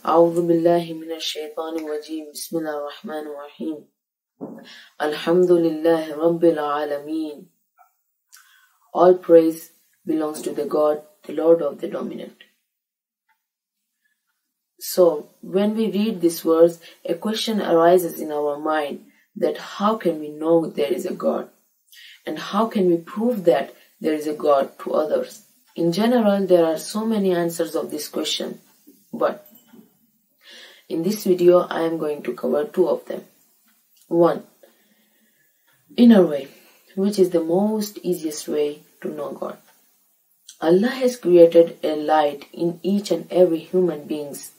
أعوذ بالله من الشيطان الرجيم بسم الله الرحمن الرحيم الحمد لله رب العالمين. All praise belongs to the God, the Lord of the dominant. So, when we read this verse, a question arises in our mind that how can we know there is a God? And how can we prove that there is a God to others? In general, there are so many answers of this question, but in this video, I am going to cover two of them. 1. Inner way, which is the most easiest way to know God. Allah has created a light in each and every human beings,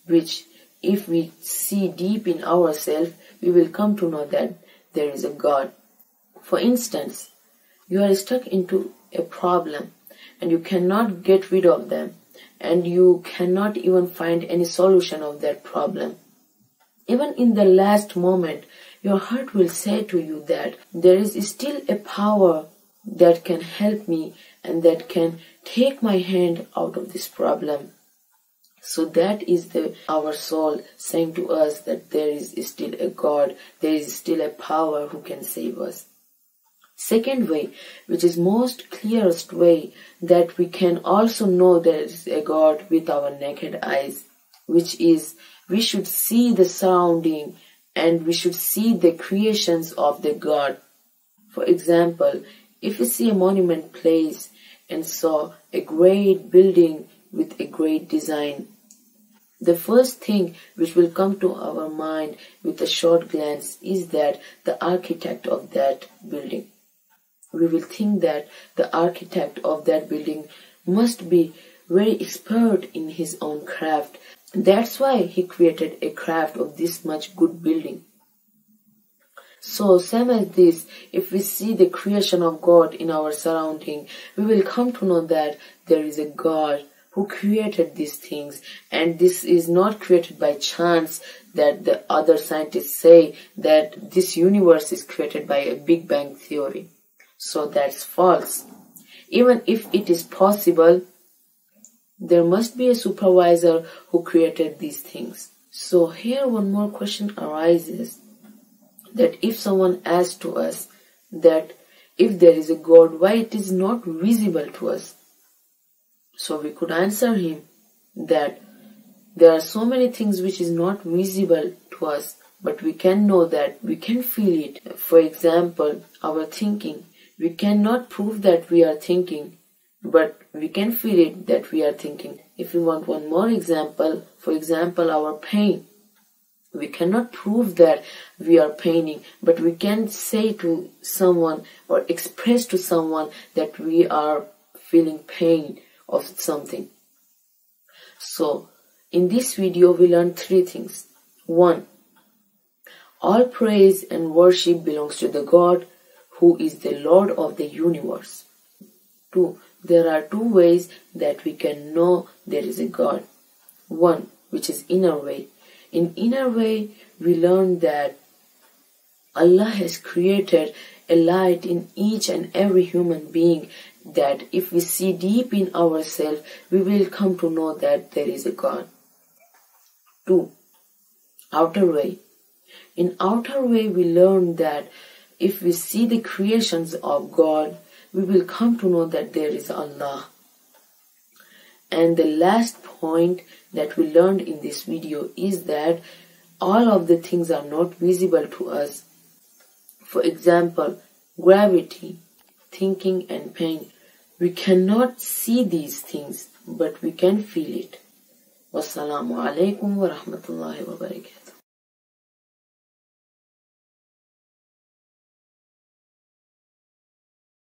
which if we see deep in ourselves, we will come to know that there is a God. For instance, you are stuck into a problem and you cannot get rid of them, and you cannot even find any solution of that problem. Even in the last moment, your heart will say to you that there is still a power that can help me and that can take my hand out of this problem. So that is our soul saying to us that there is still a God, there is still a power who can save us. Second way, which is most clearest way that we can also know there is a God with our naked eyes, which is we should see the surrounding and we should see the creations of the God. For example, if we see a monument place and saw a great building with a great design, the first thing which will come to our mind with a short glance is that the architect of that building. We will think that the architect of that building must be very expert in his own craft. That's why he created a craft of this much good building. So same as this, if we see the creation of God in our surrounding, we will come to know that there is a God who created these things, and this is not created by chance that the other scientists say that this universe is created by a Big Bang theory. So that's false. Even if it is possible, there must be a supervisor who created these things. So here one more question arises, that if someone asks to us that if there is a God, why it is not visible to us? So we could answer him that there are so many things which is not visible to us, but we can know that, we can feel it. For example, our thinking. We cannot prove that we are thinking, but we can feel it that we are thinking. If you want one more example, for example, our pain. We cannot prove that we are paining, but we can say to someone or express to someone that we are feeling pain of something. So, in this video, we learn three things. 1. All praise and worship belongs to the God who is the Lord of the universe. 2. There are two ways that we can know there is a God. 1. Which is inner way. In inner way, we learn that Allah has created a light in each and every human being, that if we see deep in ourselves, we will come to know that there is a God. 2. Outer way. In outer way, we learn that if we see the creations of God, we will come to know that there is Allah. And the last point that we learned in this video is that all of the things are not visible to us. For example, gravity, thinking and pain. We cannot see these things, but we can feel it. Wassalamu alaikum wa rahmatullahi wa barakatuh.